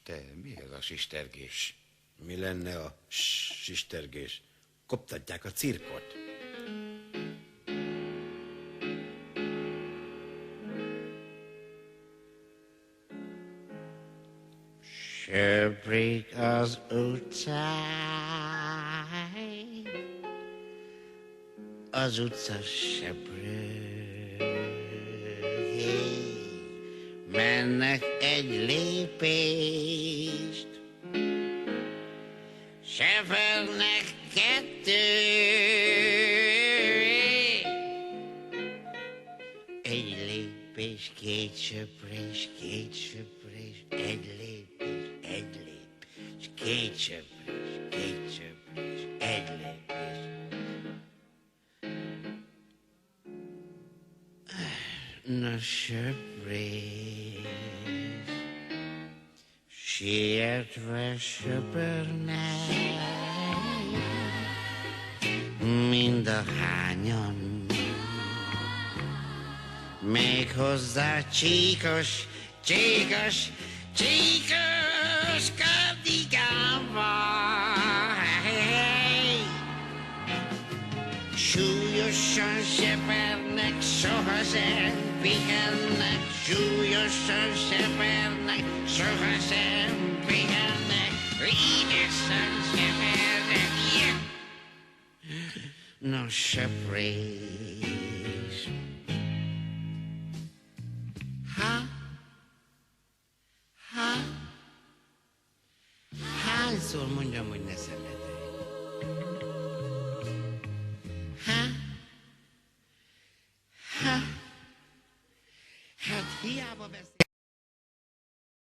Te, mi ez a sistergés? Mi lenne a sistergés? Koptatják a cirkot. Söprik az utcáj, az utca söprő. Mennek egy lépést, söpörnek kettő. Egy lépés, két söprés, két söprés, egy lépés, két söprés, egy lépés. Na söprés, sietve söpörnek, mind a hányan. Méghozzá csíkos, csíkos, csíkos kardigánval. Súlyosan sepernek, sohasem pihennek, súlyosan sepernek, sohasem pihennek, édesen sepernek. No söprés. Hányszor mondjam, hogy ne szenvedj? Hát hiába beszél.